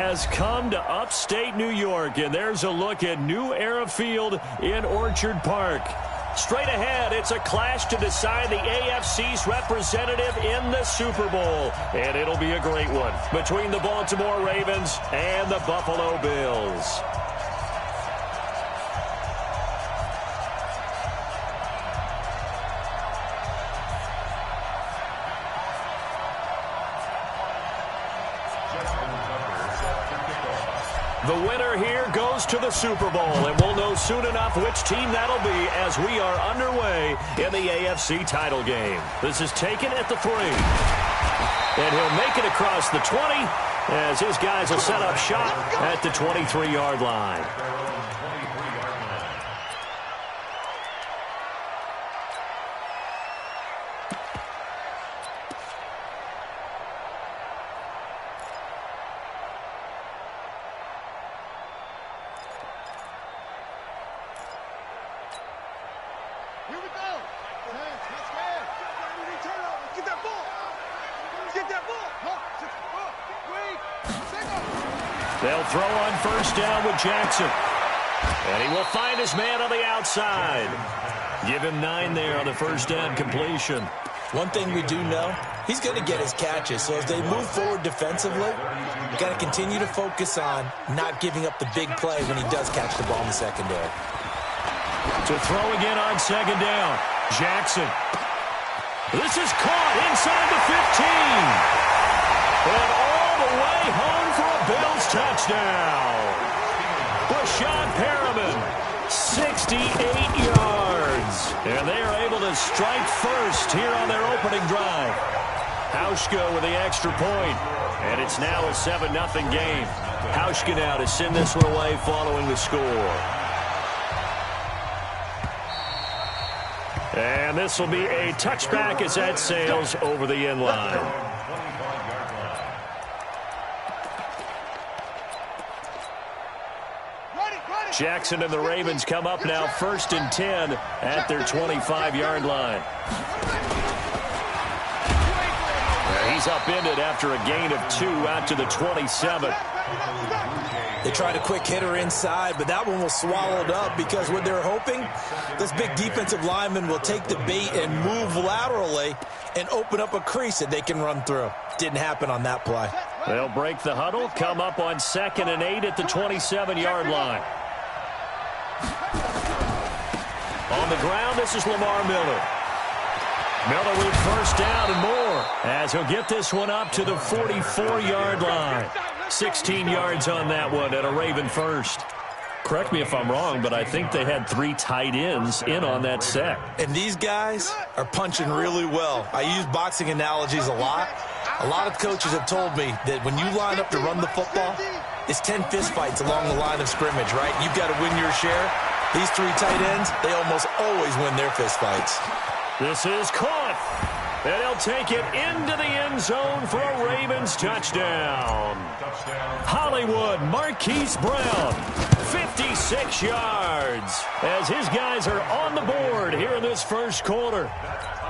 Has come to upstate New York, and there's a look at New Era Field in Orchard Park. Straight ahead, it's a clash to decide the AFC's representative in the Super Bowl, and it'll be a great one between the Baltimore Ravens and the Buffalo Bills. The winner here goes to the Super Bowl, and we'll know soon enough which team that'll be as we are underway in the AFC title game. This is taken at the 3. And he'll make it across the 20 as his guys will set up shop at the 23-yard line. Here we go. Let's go. Turn over. Get that ball. Get that ball. They'll throw on first down with Jackson. And he will find his man on the outside. Give him 9 there on the first down completion. One thing we do know, he's going to get his catches. So as they move forward defensively, you got to continue to focus on not giving up the big play when he does catch the ball in the secondary. To throw again on second down. Jackson. This is caught inside the 15. And all the way home for a Bills touchdown. Rashad Perriman, 68 yards. And they are able to strike first here on their opening drive. Hauschka with the extra point. And it's now a 7-0 game. Hauschka now to send this one away following the score. And this will be a touchback as that sails over the end line. Jackson and the Ravens come up now 1st and 10 at their 25-yard line. He's upended after a gain of 2 out to the 27. They tried a quick hitter inside, but that one was swallowed up because what they're hoping, this big defensive lineman will take the bait and move laterally and open up a crease that they can run through. Didn't happen on that play. They'll break the huddle, come up on 2nd and 8 at the 27-yard line. On the ground, this is Lamar Miller. Miller with first down and more as he'll get this one up to the 44-yard line. 16 yards on that one at a Raven first. Correct me if I'm wrong, but I think they had 3 tight ends in on that set. And these guys are punching really well. I use boxing analogies a lot. A lot of coaches have told me that when you line up to run the football, it's 10 fistfights along the line of scrimmage, right? You've got to win your share. These 3 tight ends, they almost always win their fistfights. This is caught. And he'll take it into the end zone for a Ravens touchdown. Hollywood Marquise Brown, 56 yards, as his guys are on the board here in this first quarter.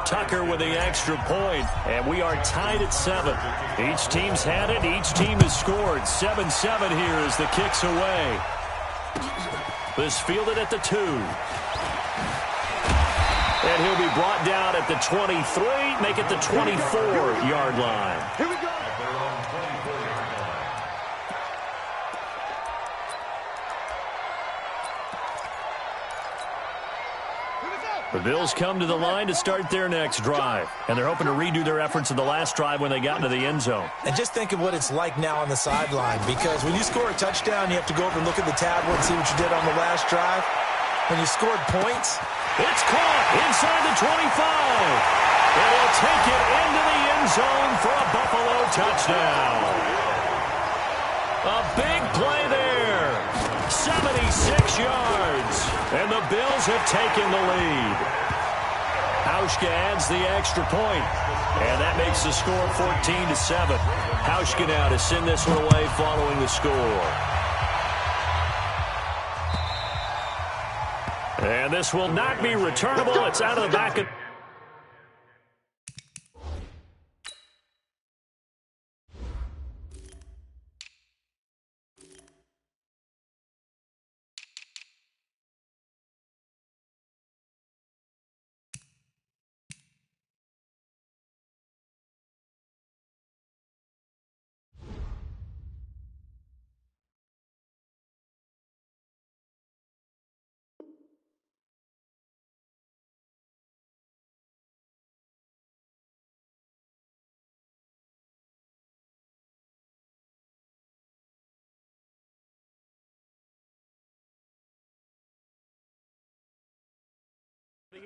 Tucker with the extra point, and we are tied at 7. Each team's had it. Each team has scored. 7-7 here as the kick's away. This fielded at the 2. And he'll be brought down at the 23, make it the 24-yard line. Here we go. The Bills come to the line to start their next drive, and they're hoping to redo their efforts in the last drive when they got into the end zone. And just think of what it's like now on the sideline, because when you score a touchdown, you have to go over and look at the tablet and see what you did on the last drive. When you scored points, it's caught inside the 25. And he'll take it into the end zone for a Buffalo touchdown. A big play there. 76 yards. And the Bills have taken the lead. Hauschka adds the extra point. And that makes the score 14-7. Hauschka now to send this one away following the score. And this will not be returnable. It's out of the back of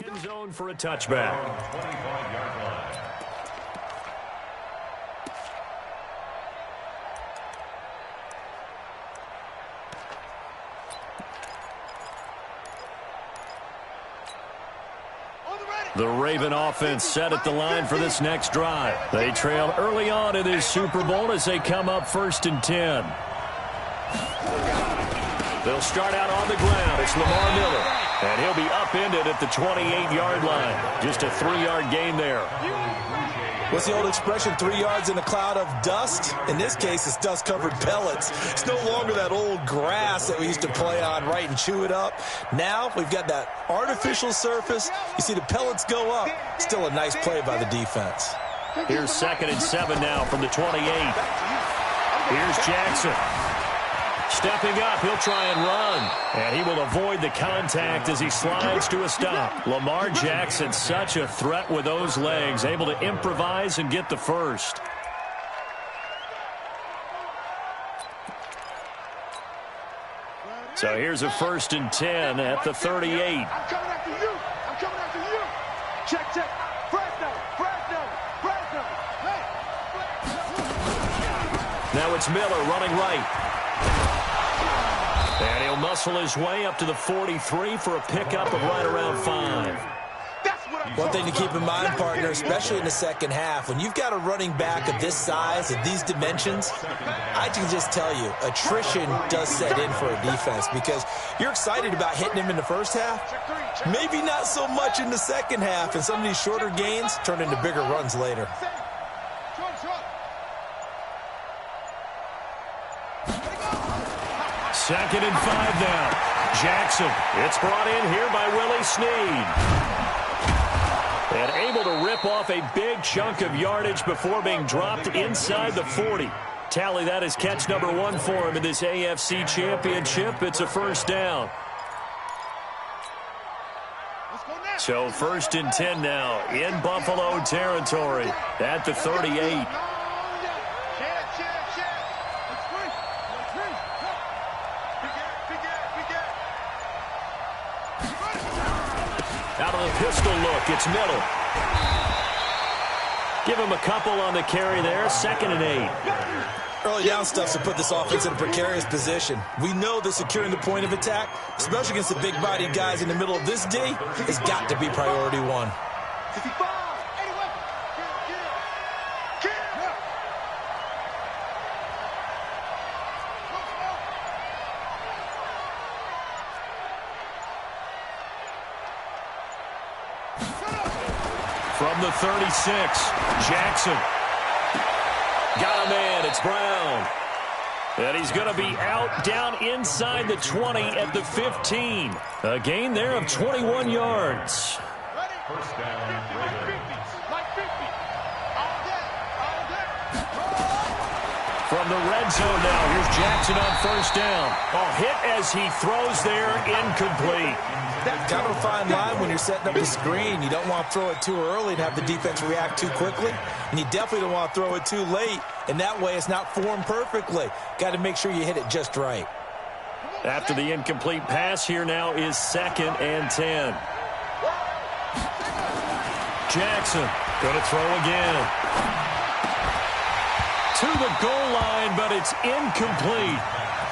End zone for a touchback. The Raven offense set at the line for this next drive. They trail early on in this Super Bowl as they come up 1st and 10. They'll start out on the ground. It's Lamar Miller. And he'll be upended at the 28-yard line. Just a 3-yard gain there. What's the old expression, 3 yards in a cloud of dust? In this case, it's dust-covered pellets. It's no longer that old grass that we used to play on, right, and chew it up. Now we've got that artificial surface. You see the pellets go up. Still a nice play by the defense. Here's 2nd and 7 now from the 28. Here's Jackson. Stepping up, he'll try and run. And he will avoid the contact as he slides to a stop. Lamar Jackson, such a threat with those legs, able to improvise and get the first. So here's a 1st and 10 at the 38. I'm coming after you. I'm coming after you. Check, check. Fresno. Hey. Now it's Miller running right. And he'll muscle his way up to the 43 for a pickup of right around 5. One thing to keep in mind, partner, especially in the second half, when you've got a running back of this size, of these dimensions, I can just tell you, attrition does set in for a defense because you're excited about hitting him in the first half, maybe not so much in the second half, and some of these shorter gains turn into bigger runs later. 2nd and 5 now. Jackson. It's brought in here by Willie Snead. And able to rip off a big chunk of yardage before being dropped inside the 40. Tally that as catch number 1 for him in this AFC Championship. It's a 1st down. So 1st and 10 now in Buffalo territory at the 38. Out of the pistol look, it's Miller. Give him a couple on the carry there, 2nd and 8. Early down stuff to put this offense in a precarious position. We know that securing the point of attack, especially against the big-bodied guys in the middle of this D, has got to be priority 1. From the 36, Jackson. Got a man, it's Brown. And he's going to be out down inside the 20 at the 15. A gain there of 21 yards. First down, like 50. From the red zone now, here's Jackson on 1st down. A hit as he throws there, incomplete. Kind of a fine line when you're setting up a screen. You don't want to throw it too early and have the defense react too quickly. And you definitely don't want to throw it too late. And that way it's not formed perfectly. Got to make sure you hit it just right. After the incomplete pass, here now is 2nd and 10. Jackson going to throw again. To the goal line, but it's incomplete.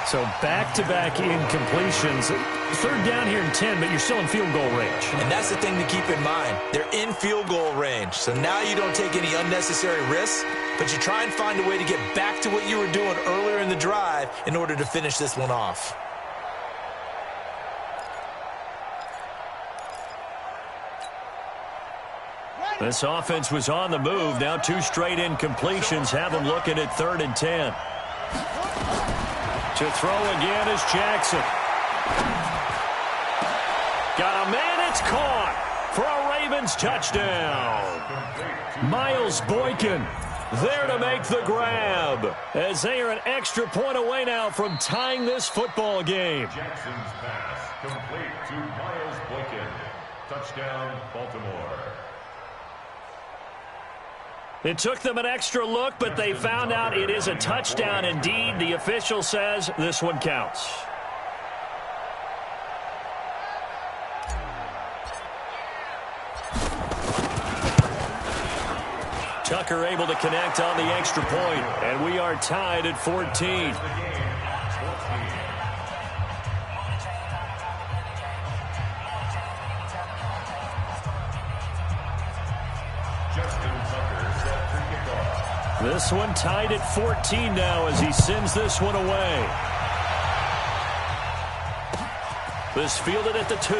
So back-to-back incompletions. 3rd down here and 10, but you're still in field goal range. And that's the thing to keep in mind. They're in field goal range. So now you don't take any unnecessary risks, but you try and find a way to get back to what you were doing earlier in the drive in order to finish this one off. This offense was on the move. Now 2 straight incompletions have them looking at 3rd and 10. To throw again is Jackson. Got a man, it's caught for a Ravens touchdown. Miles Boykin there to make the grab as they are an extra point away now from tying this football game. Jackson's pass complete to Miles Boykin. Touchdown, Baltimore. It took them an extra look, but they found out it is a touchdown indeed. The official says this one counts. Tucker able to connect on the extra point, and we are tied at 14. This one tied at 14 now as he sends this one away. This fielded at the 2.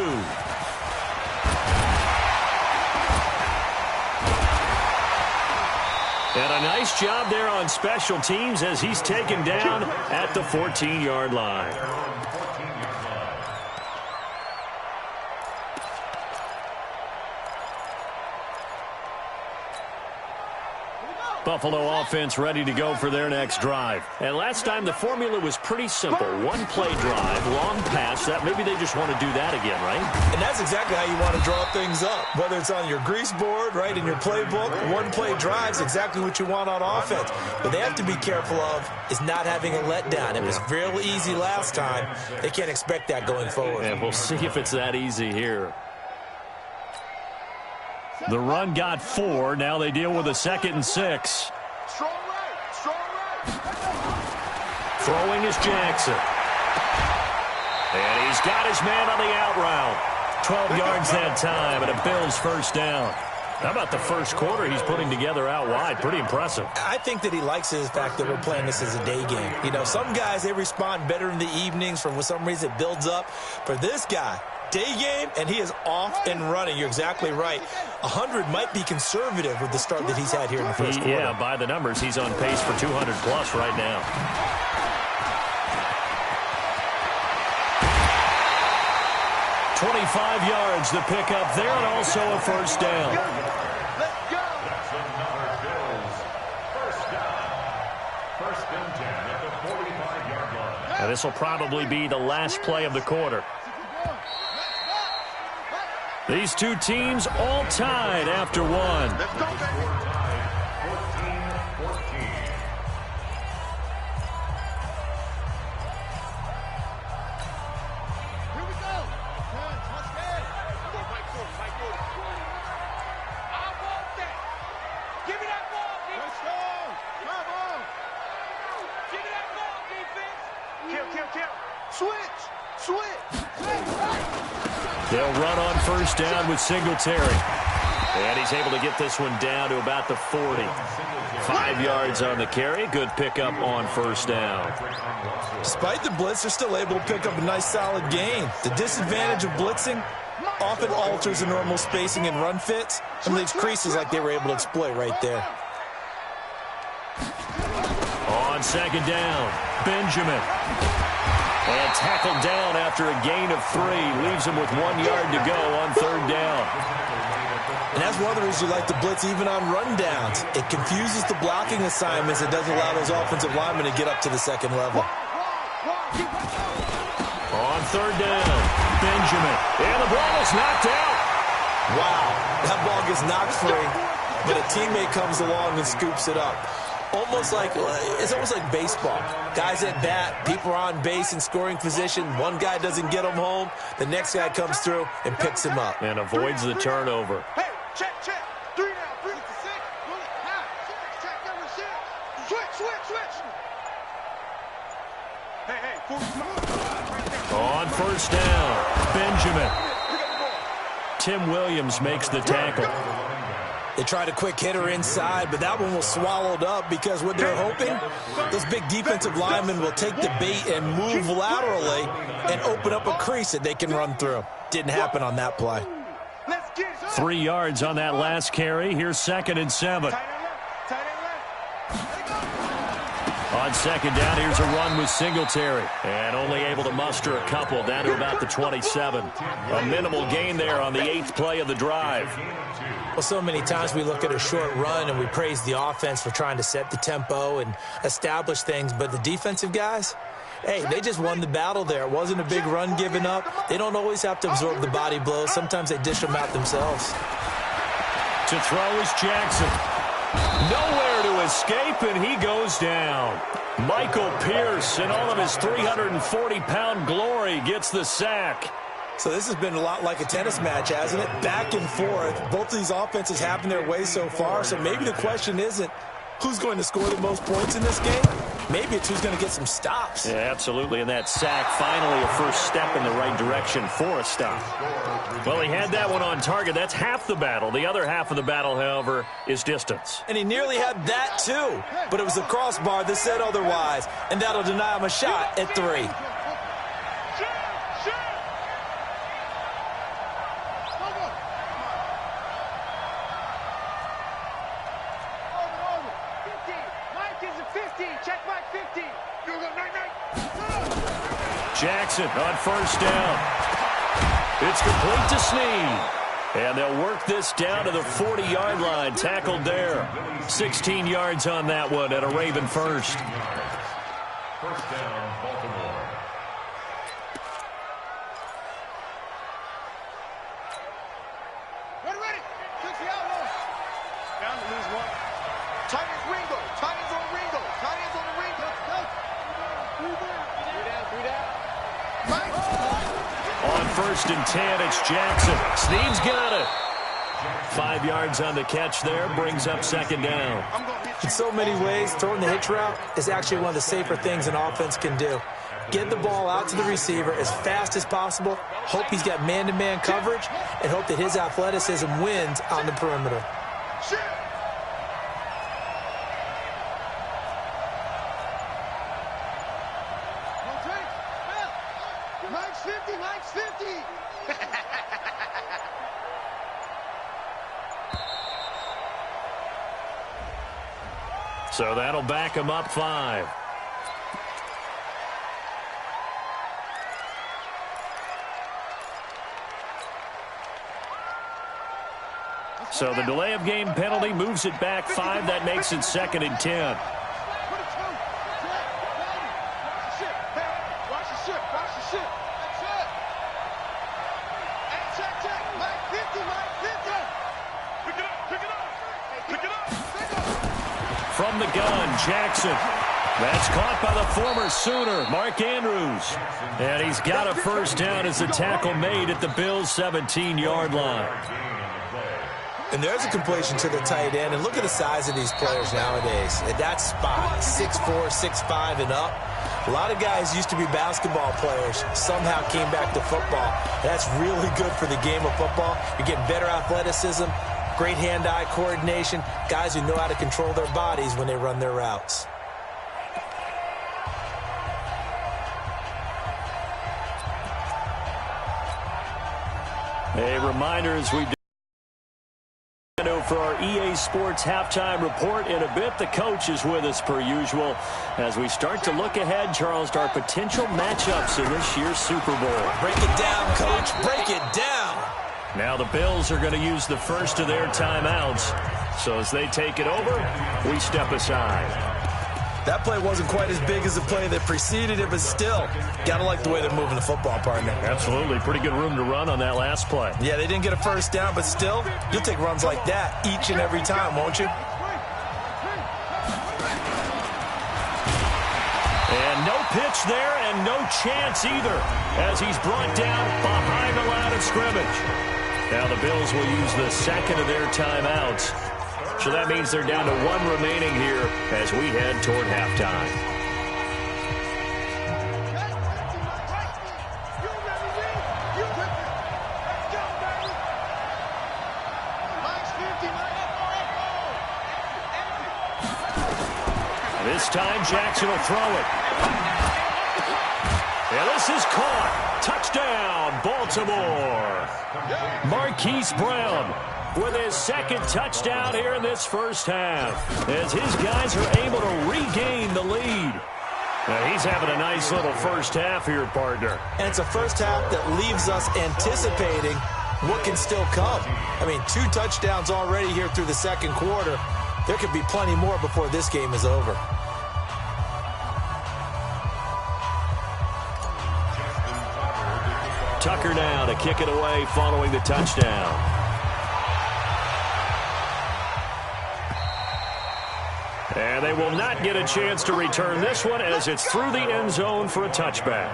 And a nice job there on special teams as he's taken down at the 14-yard line. Buffalo offense ready to go for their next drive. And last time the formula was pretty simple. One play drive, long pass. That maybe they just want to do that again, right? And that's exactly how you want to draw things up. Whether it's on your grease board, right, in your playbook, one play drive is exactly what you want on offense. What they have to be careful of is not having a letdown. It was real easy last time. They can't expect that going forward. And we'll see if it's that easy here. The run got 4. Now they deal with a 2nd and 6. Strong right. Strong right. Throwing is Jackson. And he's got his man on the out route. 12 yards that time, and a Bills first down. How about the first quarter he's putting together out wide? Pretty impressive. I think that he likes the fact that we're playing this as a day game. You know, some guys, they respond better in the evenings. For some reason, it builds up. For this guy, day game, and he is off and running. You're exactly right. 100 might be conservative with the start that he's had here in the first quarter. Yeah, by the numbers, he's on pace for 200-plus right now. "25 yards the pickup there, and also a first down. Let's go. That's another Bills first down. First and 10 at the 45-yard line. And this will probably be the last play of the quarter. These two teams all tied after one. Let's go, baby. 14-14. Here we go. Touch head. Come on, Mike Gordon. Mike Gordon. I want that. Give me that ball, defense. Let's go. Come on. Give me that ball, defense. Kill. Switch. They'll run on first down with Singletary. And he's able to get this one down to about the 40. 5 yards on the carry. Good pickup on first down. Despite the blitz, they're still able to pick up a nice, solid gain. The disadvantage of blitzing often alters the normal spacing and run fits and leaves creases like they were able to exploit right there. On second down, Benjamin. And tackled down after a gain of 3. Leaves him with 1 yard to go on third down. And that's one of the reasons you like to blitz even on rundowns. It confuses the blocking assignments. It doesn't allow those offensive linemen to get up to the second level. On third down, Benjamin. And the ball is knocked out. Wow, that ball gets knocked free, but a teammate comes along and scoops it up. It's almost like baseball. Guys at bat, people are on base in scoring position. One guy doesn't get him home. The next guy comes through and picks him up. And avoids the turnover. Hey, check. 3 now. 3 to 6. Bullet. Check every shit. Switch. Hey. 45. On first down, Benjamin. Tim Williams makes the tackle. They tried a quick hitter inside, but that one was swallowed up because what they're hoping, those big defensive linemen will take the bait and move laterally and open up a crease that they can run through. Didn't happen on that play. 3 yards on that last carry. Here's 2nd and 7. On second down, here's a run with Singletary. And only able to muster a couple down to about the 27. A minimal gain there on the 8th play of the drive. Well, so many times we look at a short run and we praise the offense for trying to set the tempo and establish things, but the defensive guys, hey, they just won the battle there. It wasn't a big run given up. They don't always have to absorb the body blows. Sometimes they dish them out themselves. To throw is Jackson. Nowhere to escape, and he goes down. Michael Pierce, in all of his 340-pound glory, gets the sack. So this has been a lot like a tennis match, hasn't it? Back and forth. Both of these offenses have their way so far, so maybe the question isn't who's going to score the most points in this game. Maybe it's who's going to get some stops. Yeah, absolutely. And that sack, finally a first step in the right direction for a stop. Well, he had that one on target. That's half the battle. The other half of the battle, however, is distance. And he nearly had that, too. But it was the crossbar that said otherwise, and that'll deny him a shot at 3. Jackson on first down. It's complete to Snead. And they'll work this down to the 40-yard line. Tackled there. 16 yards on that one at a Raven first. First down, Baltimore. Ready. Took the outlaw. Down to lose one. Tight ends Ringo. Tight ends on Ringo. Tight ends on the Ringo. Three down. On first and 10, it's Jackson. Snead's got it. 5 yards on the catch there. Brings up second down. In so many ways, throwing the hitch route is actually one of the safer things an offense can do. Get the ball out to the receiver as fast as possible, hope he's got man-to-man coverage, and hope that his athleticism wins on the perimeter. Mike's 50. So that'll back him up 5. So the delay of game penalty moves it back 5. That makes it second and 10. From the gun, Jackson. That's caught by the former Sooner, Mark Andrews. And he's got a first down as the tackle made at the Bills' 17-yard line. And there's a completion to the tight end. And look at the size of these players nowadays. At that spot, 6'4", 6'5", and up. A lot of guys used to be basketball players, somehow came back to football. That's really good for the game of football. You're getting better athleticism, great hand-eye coordination, guys who know how to control their bodies when they run their routes. A reminder as we for our EA Sports halftime report. In a bit, the coach is with us per usual as we start to look ahead, Charles, to our potential matchups in this year's Super Bowl. Break it down, Coach. Break it down. Now the Bills are going to use the first of their timeouts. So as they take it over, we step aside. That play wasn't quite as big as the play that preceded it, but still, gotta like the way they're moving the football, partner. Absolutely. Pretty good room to run on that last play. Yeah, they didn't get a first down, but still, you'll take runs like that each and every time, won't you? And no pitch there and no chance either as he's brought down behind the line of scrimmage. Now the Bills will use the second of their timeouts. So that means they're down to 1 remaining here as we head toward halftime. This time Jackson will throw it. And this is caught. Touchdown, Baltimore. Marquise Brown with his second touchdown here in this first half as his guys are able to regain the lead. Now, he's having a nice little first half here, partner. And it's a first half that leaves us anticipating what can still come. I mean, 2 touchdowns already here through the second quarter. There could be plenty more before this game is over. Tucker now to kick it away following the touchdown. And they will not get a chance to return this one as it's through the end zone for a touchback.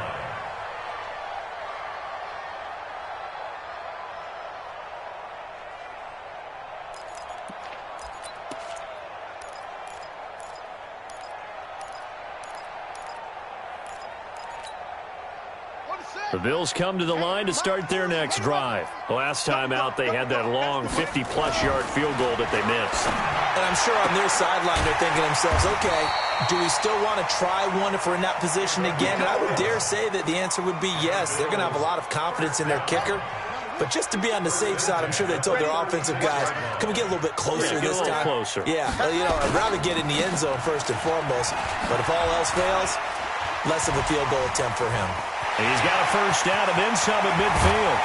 The Bills come to the line to start their next drive. Last time out, they had that long 50-plus yard field goal that they missed. And I'm sure on their sideline they're thinking to themselves, okay, do we still want to try one if we're in that position again? And I would dare say that the answer would be yes. They're going to have a lot of confidence in their kicker. But just to be on the safe side, I'm sure they told their offensive guys, can we get a little bit closer this time? Closer. Yeah, I'd rather get in the end zone first and foremost. But if all else fails, less of a field goal attempt for him. He's got a first down and then some at midfield.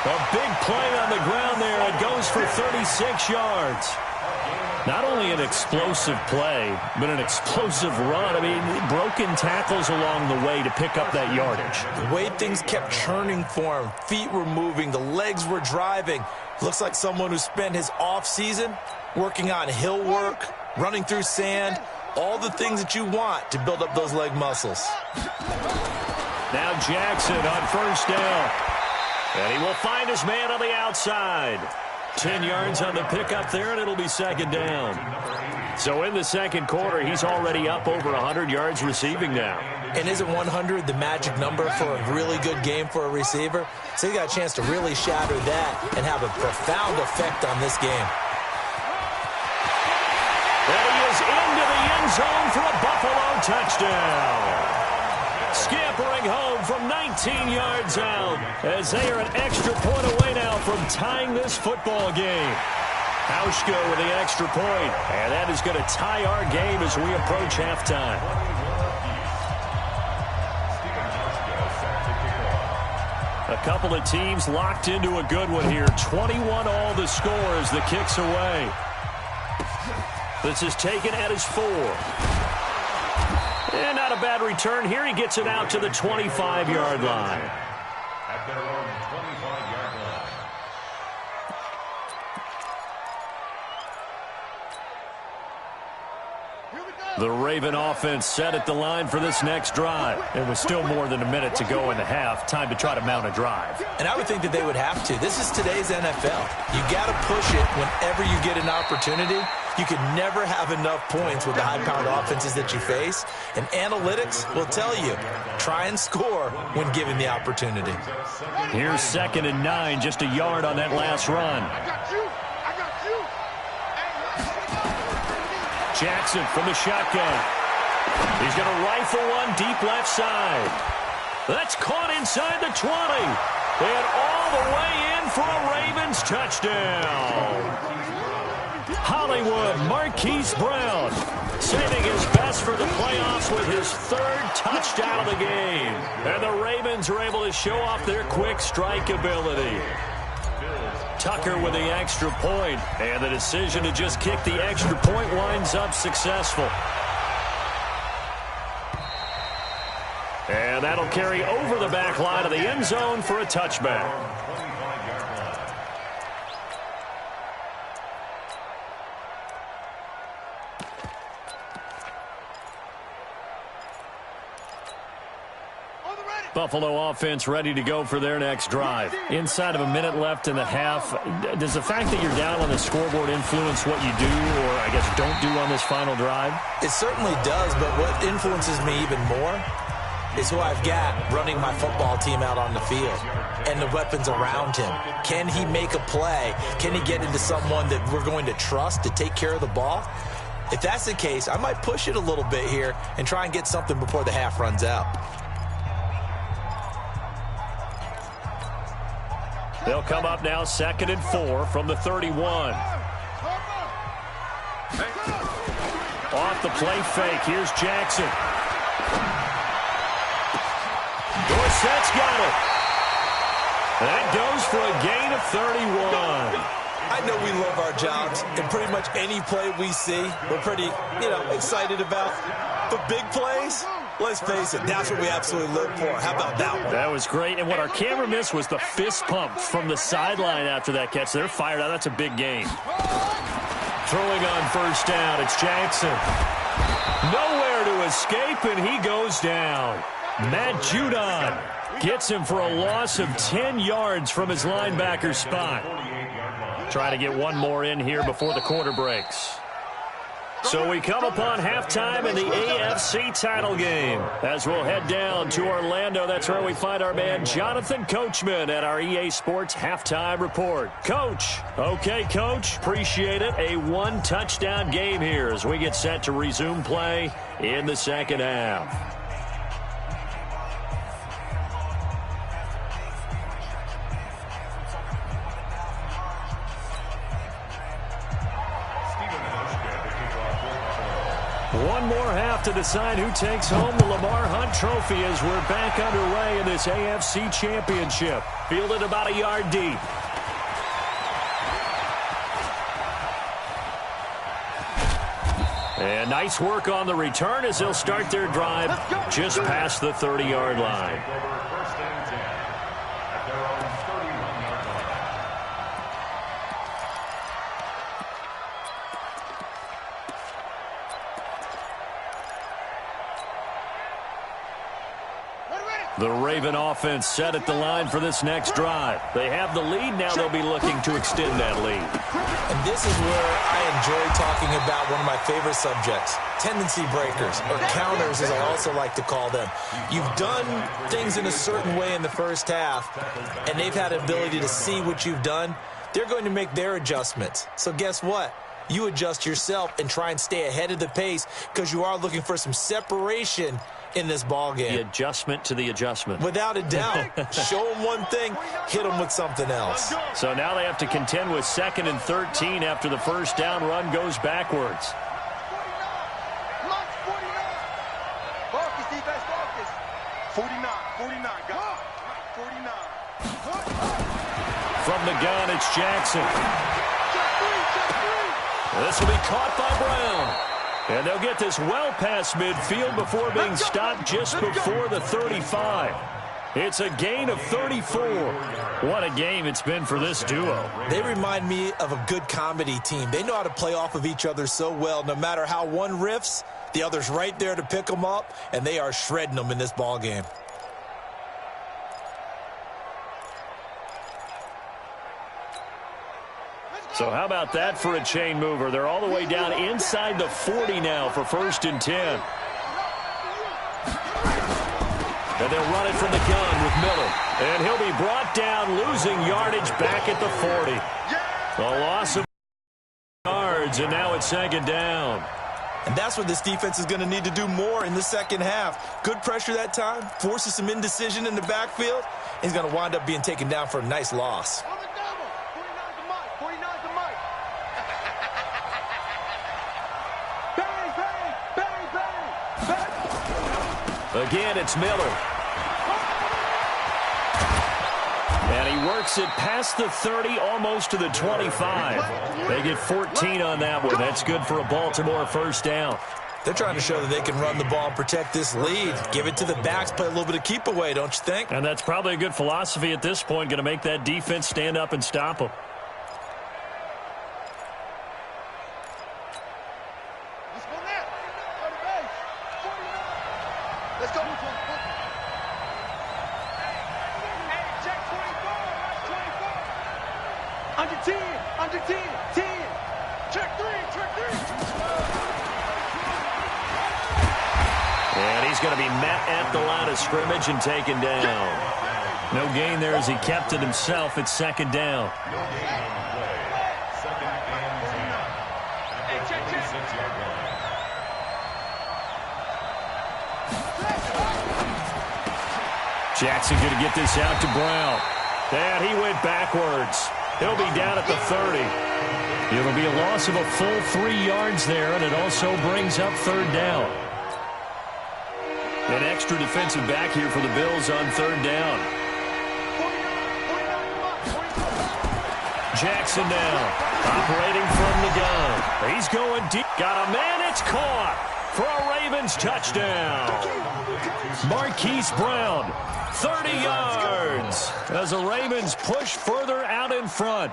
A big play on the ground there. It goes for 36 yards. Not only an explosive play, but an explosive run. I mean, broken tackles along the way to pick up that yardage. The way things kept churning for him, feet were moving, the legs were driving. Looks like someone who spent his offseason working on hill work, running through sand, all the things that you want to build up those leg muscles. Now Jackson on first down. And he will find his man on the outside. 10 yards on the pickup there, and it'll be second down. So in the second quarter, he's already up over 100 yards receiving now. And isn't 100 the magic number for a really good game for a receiver? So he got a chance to really shatter that and have a profound effect on this game. And he is into the end zone for a Buffalo touchdown. Scampering home from 19 yards out as they are an extra point away now from tying this football game. Hauschka with the extra point, and that is going to tie our game as we approach halftime. A couple of teams locked into a good one here. 21 all the score as the kick's away. This is taken at his 4. And not a bad return here. He gets it out to the 25-yard line. At their own 25-yard line. The Raven offense set at the line for this next drive. It was still more than a minute to go in the half. Time to try to mount a drive. And I would think that they would have to. This is today's NFL. You got to push it whenever you get an opportunity. You can never have enough points with the high-powered offenses that you face. And analytics will tell you, try and score when given the opportunity. Here's 2nd and 9, just a yard on that last run. I got you. Jackson from the shotgun. He's going to rifle one deep left side. That's caught inside the 20. And all the way in for a Ravens touchdown. Hollywood Marquise Brown saving his best for the playoffs with his 3rd touchdown of the game. And the Ravens are able to show off their quick strike ability. Tucker with the extra point, and the decision to just kick the extra point winds up successful. And that'll carry over the back line of the end zone for a touchback. Buffalo offense ready to go for their next drive. Inside of a minute left in the half, does the fact that you're down on the scoreboard influence what you do or, I guess, don't do on this final drive? It certainly does, but what influences me even more is who I've got running my football team out on the field and the weapons around him. Can he make a play? Can he get into someone that we're going to trust to take care of the ball? If that's the case, I might push it a little bit here and try and get something before the half runs out. They'll come up now 2nd and 4 from the 31. Off the play fake. Here's Jackson. Dorsett's got it. That goes for a gain of 31. I know we love our jobs, and pretty much any play we see, we're pretty, excited about. But big plays, let's face it, that's what we absolutely live for. How about that one? That was great, and what our camera missed was the fist pump from the sideline after that catch. They're fired out. That's a big gain. Throwing on first down, it's Jackson. Nowhere to escape, and he goes down. Matt Judon gets him for a loss of 10 yards from his linebacker spot. Trying to get one more in here before the quarter breaks. So we come upon halftime in the AFC title game. As we'll head down to Orlando, that's where we find our man Jonathan Coachman at our EA Sports Halftime Report. Coach. Okay, Coach. Appreciate it. A one-touchdown game here as we get set to resume play in the second half. One more half to decide who takes home the Lamar Hunt Trophy as we're back underway in this AFC Championship. Fielded about a yard deep. And nice work on the return as they'll start their drive just past the 30-yard line. The Raven offense set at the line for this next drive. They have the lead. Now they'll be looking to extend that lead. And this is where I enjoy talking about one of my favorite subjects, tendency breakers, or counters as I also like to call them. You've done things in a certain way in the first half, and they've had an ability to see what you've done. They're going to make their adjustments. So guess what? You adjust yourself and try and stay ahead of the pace because you are looking for some separation in this ball game. The adjustment to the adjustment. Without a doubt. Show them one thing, hit them with something else. So now they have to contend with 2nd and 13 after the first down run goes backwards. 49, God. 49. From the gun, it's Jackson. This will be caught by Brown. And they'll get this well past midfield before being stopped just before the 35. It's a gain of 34. What a game it's been for this duo. They remind me of a good comedy team. They know how to play off of each other so well. No matter how one riffs, the other's right there to pick them up, and they are shredding them in this ball game. So how about that for a chain mover? They're all the way down inside the 40 now for 1st and 10. And they'll run it from the gun with Miller. And he'll be brought down, losing yardage back at the 40. A loss of yards, and now it's 2nd down. And that's what this defense is going to need to do more in the second half. Good pressure that time, forces some indecision in the backfield. He's going to wind up being taken down for a nice loss. Again, it's Miller. And he works it past the 30, almost to the 25. They get 14 on that one. That's good for a Baltimore 1st down. They're trying to show that they can run the ball and protect this lead. Give it to the backs, play a little bit of keep away, don't you think? And that's probably a good philosophy at this point, going to make that defense stand up and stop them. Going to be met at the line of scrimmage and taken down. No gain there as he kept it himself. It's 2nd down. Jackson going to get this out to Brown. And he went backwards. He'll be down at the 30. It'll be a loss of a full 3 yards there, and it also brings up 3rd down. An extra defensive back here for the Bills on 3rd down. Jackson now, operating from the gun. He's going deep. Got a man. It's caught for a Ravens touchdown. Marquise Brown, 30 yards as the Ravens push further out in front.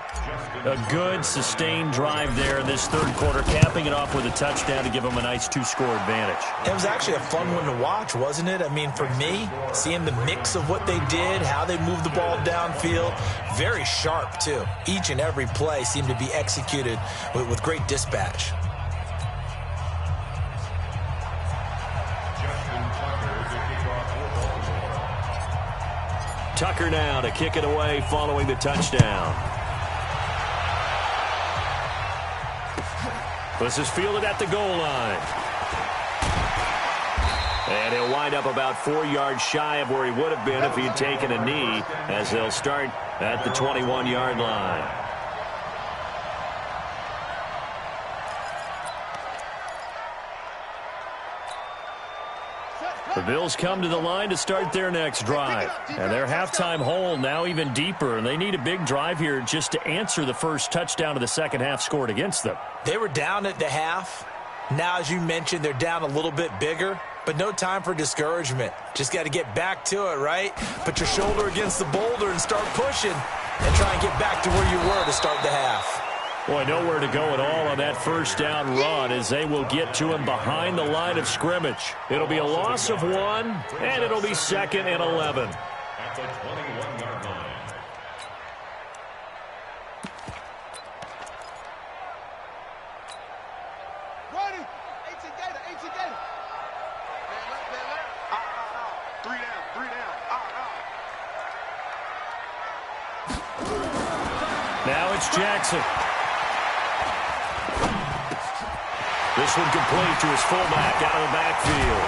A good, sustained drive there in this 3rd quarter, capping it off with a touchdown to give them a nice 2-score advantage. It was actually a fun one to watch, wasn't it? I mean, for me, seeing the mix of what they did, how they moved the ball downfield, very sharp, too. Each and every play seemed to be executed with great dispatch. Tucker now to kick it away following the touchdown. This is fielded at the goal line. And he'll wind up about 4 yards shy of where he would have been if he had taken a knee, as they'll start at the 21-yard line. The Bills come to the line to start their next drive. And their halftime hole now even deeper, and they need a big drive here just to answer the first touchdown of the second half scored against them. They were down at the half. Now, as you mentioned, they're down a little bit bigger, but no time for discouragement. Just got to get back to it, right? Put your shoulder against the boulder and start pushing and try and get back to where you were to start the half. Boy, nowhere to go at all on that first down run, as they will get to him behind the line of scrimmage. It'll be a loss of 1, and it'll be 2nd and 11. At the 21-yard line. Ready. 18 Gator. 18 Gator. Man left. 3 down. 3 down. Now it's Jackson. This one complete to his fullback out of the backfield.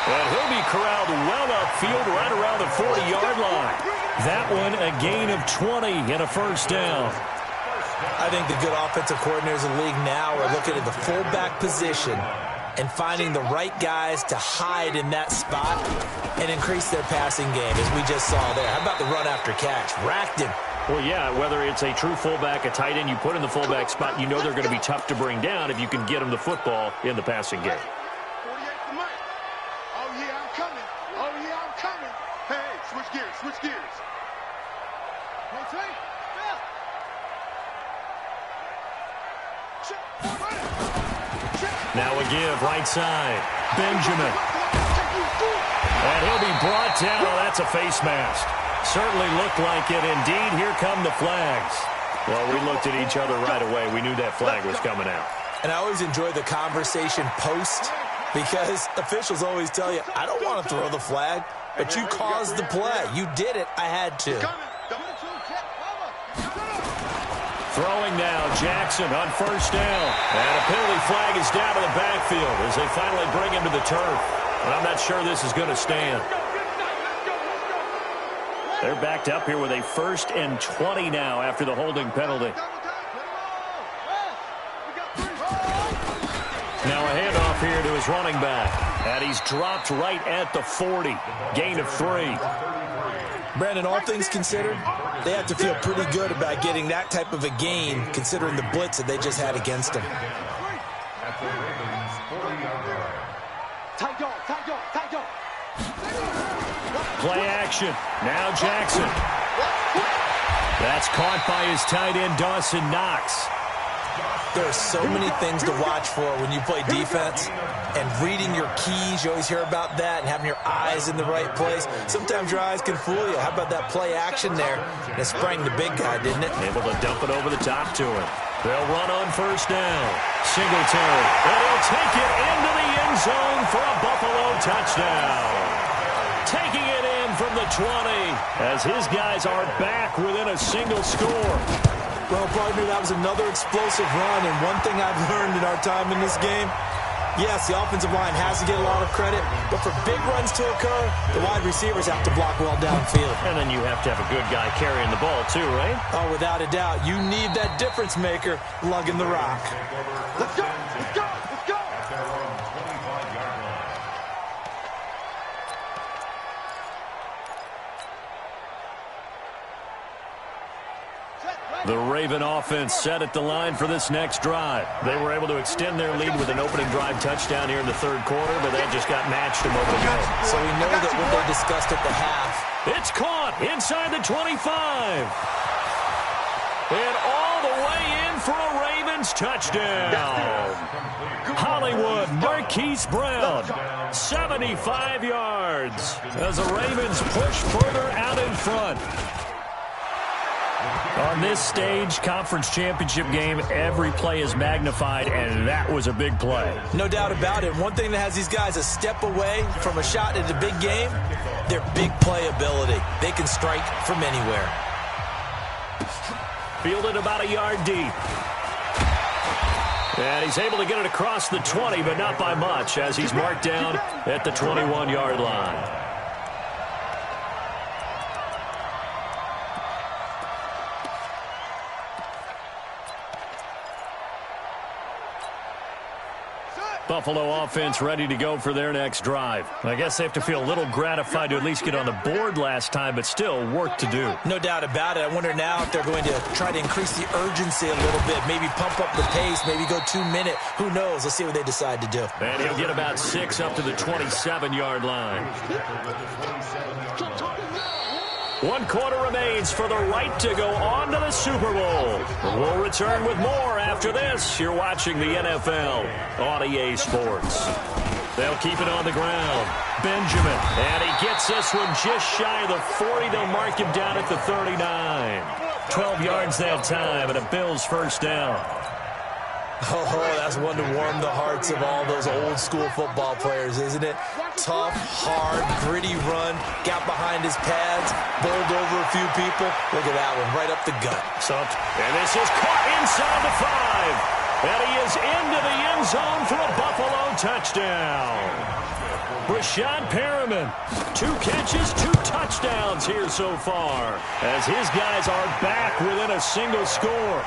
And he'll be corralled well upfield right around the 40-yard line. That one a gain of 20 and a first down. I think the good offensive coordinators in the league now are looking at the fullback position and finding the right guys to hide in that spot and increase their passing game, as we just saw there. How about the run after catch? Racked him. Well, yeah, whether it's a true fullback, a tight end you put in the fullback spot, you know they're going to be tough to bring down if you can get them the football in the passing game. 48 for Mike. Oh, yeah, I'm coming. Oh, yeah, I'm coming. Hey, switch gears. Switch gears. Now a give, right side. Benjamin. And he'll be brought down. Oh, that's a face mask. Certainly looked like it. Indeed, here come the flags. Well, we looked at each other right away. We knew that flag was coming out. And I always enjoy the conversation post, because officials always tell you, I don't want to throw the flag, but you caused the play. You did it. I had to. Throwing now, Jackson on first down. And a penalty flag is down to the backfield as they finally bring him to the turf. And I'm not sure this is going to stand. They're backed up here with a 1st and 20 now after the holding penalty. Now a handoff here to his running back. And he's dropped right at the 40. Gain of 3. Brandon, all things considered, they have to feel pretty good about getting that type of a gain, considering the blitz that they just had against them. Play action. Now Jackson. That's caught by his tight end, Dawson Knox. There are so many things to watch for when you play defense, and reading your keys, you always hear about that, and having your eyes in the right place. Sometimes your eyes can fool you. How about that play action there? And it sprang the big guy, didn't it? Able to dump it over the top to him. They'll run on first down. Singletary. And he'll take it into the end zone for a Buffalo touchdown. Taking it in from the 20 as his guys are back within a single score. Well, partner, that was another explosive run, and one thing I've learned in our time in this game, yes, the offensive line has to get a lot of credit, but for big runs to occur, the wide receivers have to block well downfield. And then you have to have a good guy carrying the ball too, right? Oh, without a doubt. You need that difference maker lugging the rock. Let's go. Let's go. Let's go. The Raven offense set at the line for this next drive. They were able to extend their lead with an opening drive touchdown here in the third quarter, but that just got matched a moment ago. So we know that what they discussed at the half. It's caught inside the 25. And all the way in for a Ravens touchdown. Hollywood Marquise Brown, 75 yards as the Ravens push further out in front. On this stage, conference championship game, every play is magnified, and that was a big play. No doubt about it. One thing that has these guys a step away from a shot at a big game Their big play ability. They can strike from anywhere. Fielded about a yard deep. And he's able to get it across the 20, but not by much, as he's marked down at the 21-yard line. Buffalo offense ready to go for their next drive. I guess they have to feel a little gratified to at least get on the board last time, but still work to do. No doubt about it. I wonder now if they're going to try to increase the urgency a little bit, maybe pump up the pace, maybe go 2-minute. Who knows? Let's see what they decide to do. And he'll get about 6 up to the 27-yard line. 1 quarter remains for the right to go on to the Super Bowl. We'll return with more after this. You're watching the NFL on EA Sports. They'll keep it on the ground. Benjamin, and he gets this one just shy of the 40. They'll mark him down at the 39. 12 yards that time, and a Bills first down. Oh, that's one to warm the hearts of all those old-school football players, isn't it? Tough, hard, gritty run, got behind his pads, bowled over a few people. Look at that one, right up the gut. And this is caught inside the 5. And he is into the end zone for a Buffalo touchdown. Brashad Perriman, 2 catches, 2 touchdowns here so far, as his guys are back within a single score.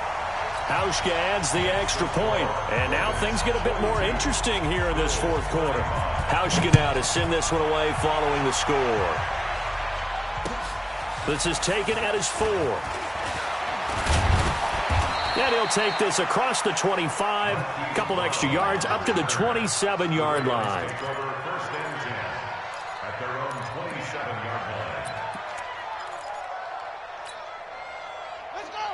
Hauschka adds the extra point, and now things get a bit more interesting here in this 4th quarter. Hauschka now to send this one away following the score. This is taken at his 4. And he'll take this across the 25, a couple extra yards up to the 27-yard line. First and 10 at their own 27-yard line.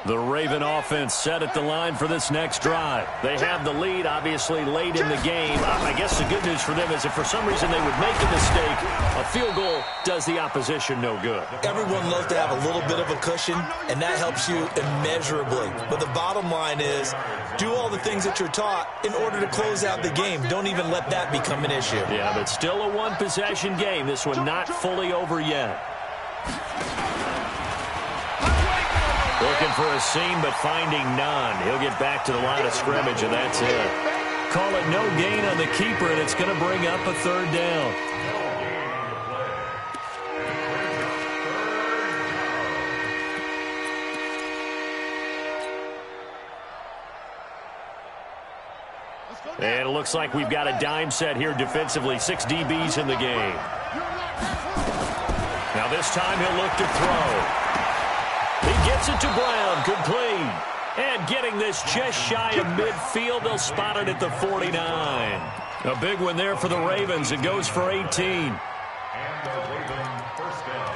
The Raven offense set at the line for this next drive. They have the lead, obviously, late in the game. I guess the good news for them is if for some reason they would make a mistake, a field goal does the opposition no good. Everyone loves to have a little bit of a cushion, and that helps you immeasurably. But the bottom line is, do all the things that you're taught in order to close out the game. Don't even let that become an issue. Yeah, but still a one-possession game. This one not fully over yet. Looking for a seam, but finding none. He'll get back to the line of scrimmage, and that's it. Call it no gain on the keeper, and it's going to bring up a 3rd down. And it looks like we've got a dime set here defensively. 6 DBs in the game. Now this time he'll look to throw. He gets it to Brown, complete. And getting this just shy of midfield, they'll spot it at the 49. A big one there for the Ravens. It goes for 18. And the Raven first down.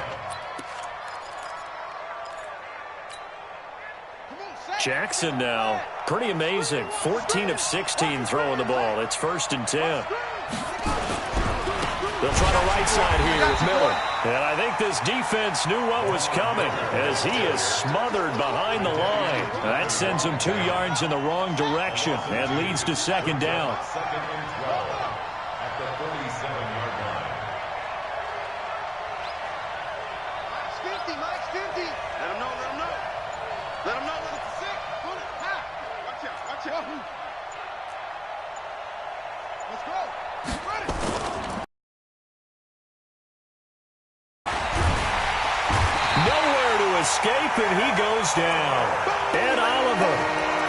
Jackson now, pretty amazing. 14 of 16 throwing the ball. It's 1st and 10. They'll try the right side here with Miller. And I think this defense knew what was coming as he is smothered behind the line. That sends him 2 yards in the wrong direction and leads to 2nd down. 2nd and 12 at the 37-yard line. Mike Stinty. Let him know, let him know. Let him know when it's 6. Pull it. Ha. Watch out, watch out. Let's go. Ready. Escape, and he goes down. Ed Oliver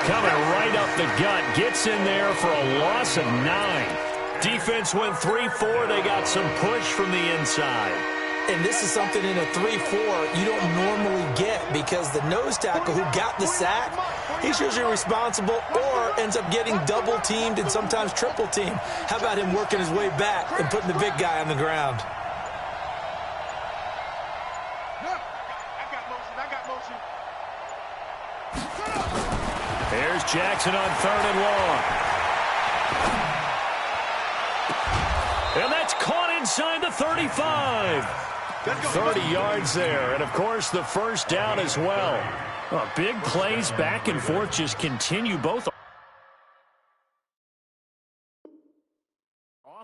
coming right up the gut, gets in there for a loss of 9. Defense went 3-4. They got some push from the inside. And this is something in a 3-4 you don't normally get because the nose tackle who got the sack, he's usually responsible or ends up getting double-teamed and sometimes triple-teamed. How about him working his way back and putting the big guy on the ground? There's Jackson on 3rd and long. And that's caught inside the 35. 30 yards there. And, of course, the first down as well. Big plays back and forth just continue both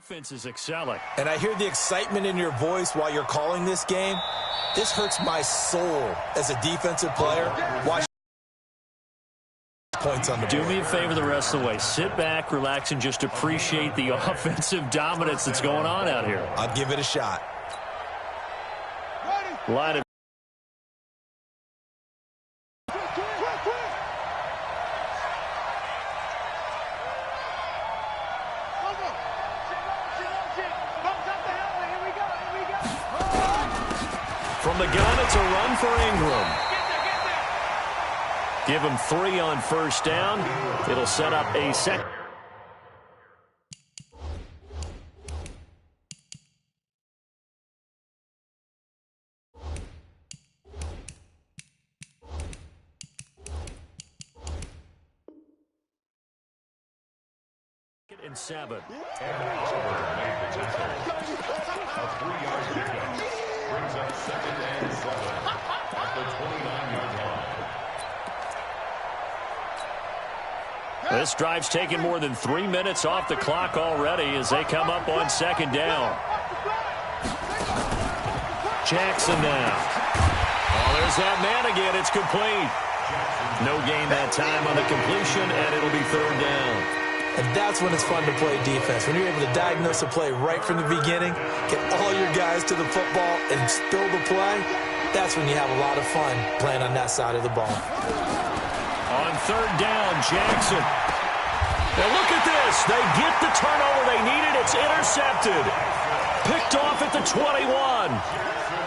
Offense is excelling. And I hear the excitement in your voice while you're calling this game. This hurts my soul as a defensive player. Watch points on the board. Do me a favor the rest of the way. Sit back, relax, and just appreciate the offensive dominance that's going on out here. I'll give it a shot. Line of from the gun, it's a run for Ingram. Give him 3 on first down. It'll set up a second. And 7. And Oliver made the tackle. A 3-yard pickup. Brings up 2nd and 7 at the 29-yard line. This drive's taken more than 3 minutes off the clock already as they come up on 2nd down. Jackson now. Oh, there's that man again. It's complete. No gain that time on the completion, and it'll be 3rd down. And that's when it's fun to play defense. When you're able to diagnose a play right from the beginning, get all your guys to the football, and spill the play, that's when you have a lot of fun playing on that side of the ball. On 3rd down, Jackson. Now look at this. They get the turnover they needed. It's intercepted. Picked off at the 21.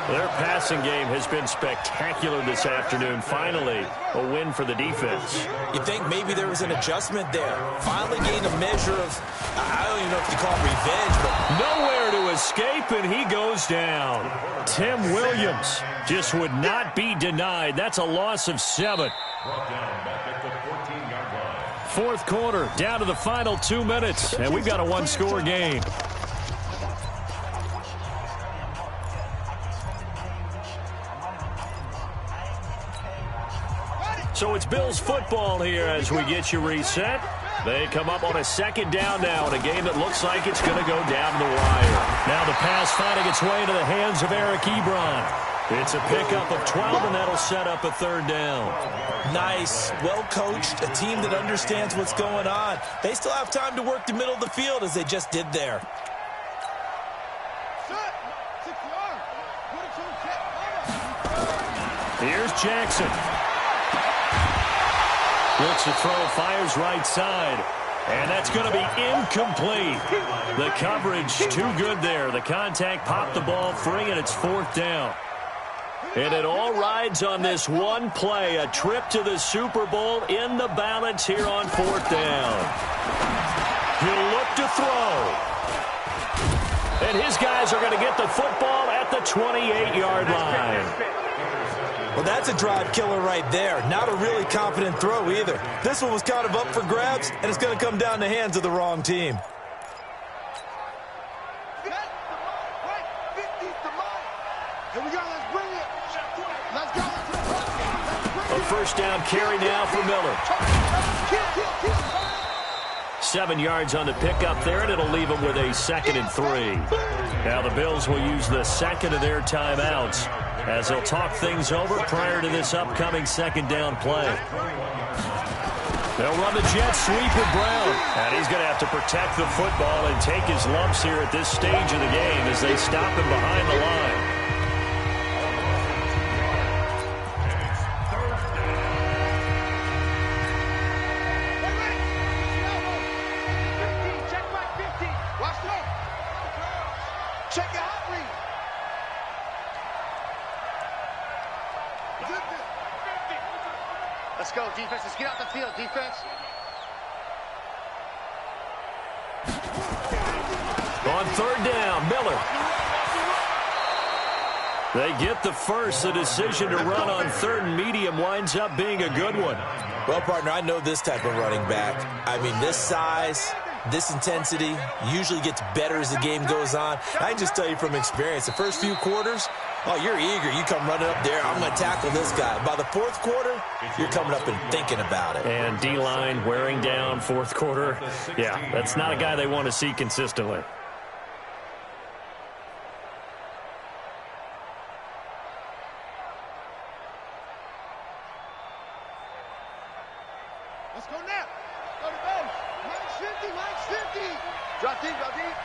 Their passing game has been spectacular this afternoon. Finally, a win for the defense. You think maybe there was an adjustment there. Finally gained a measure of, I don't even know if you call it revenge, but nowhere to escape, and he goes down. Tim Williams just would not be denied. That's a loss of 7. Brought down back at the 14-yard line. 4th quarter, down to the final 2 minutes, and we've got a 1-score game. So it's Bills football here as we get you reset. They come up on a 2nd down now in a game that looks like it's going to go down the wire. Now the pass finding its way into the hands of Eric Ebron. It's a pickup of 12, and that'll set up a 3rd down. Nice, well-coached, a team that understands what's going on. They still have time to work the middle of the field as they just did there. Here's Jackson. Looks to throw, fires right side. And that's going to be incomplete. The coverage too good there. The contact popped the ball free, and it's 4th down. And it all rides on this one play. A trip to the Super Bowl in the balance here on 4th down. He'll look to throw. And his guys are going to get the football at the 28-yard line. Well, that's a drive killer right there. Not a really confident throw either. This one was kind of up for grabs, and it's going to come down in the hands of the wrong team. A 1st down carry now for Miller. 7 yards on the pickup there, and it'll leave them with a 2nd and 3. Now the Bills will use the 2nd of their timeouts as they'll talk things over prior to this upcoming 2nd down play. They'll run the jet sweep with Brown. And he's going to have to protect the football and take his lumps here at this stage of the game as they stop him behind the line. Let's go, defense. Let's get out the field, defense. On 3rd down, Miller. They get the first. The decision to run on 3rd and medium winds up being a good one. Well, partner, I know this type of running back. I mean, this size, this intensity usually gets better as the game goes on. I can just tell you from experience, the first few quarters, oh, you're eager. You come running up there, I'm going to tackle this guy. By the 4th quarter, you're coming up and thinking about it. And D-line wearing down 4th quarter. Yeah, that's not a guy they want to see consistently. Let's go now. Go to base. Max 50. Drop deep, drop deep.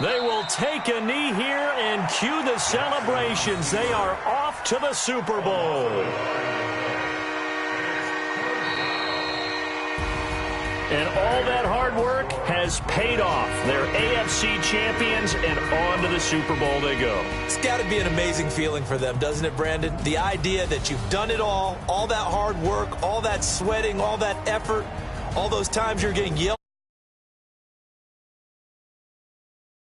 They will take a knee here and cue the celebrations. They are off to the Super Bowl. And all that hard work has paid off. They're AFC champions, and on to the Super Bowl they go. It's got to be an amazing feeling for them, doesn't it, Brandon? The idea that you've done it all that hard work, all that sweating, all that effort, all those times you're getting yelled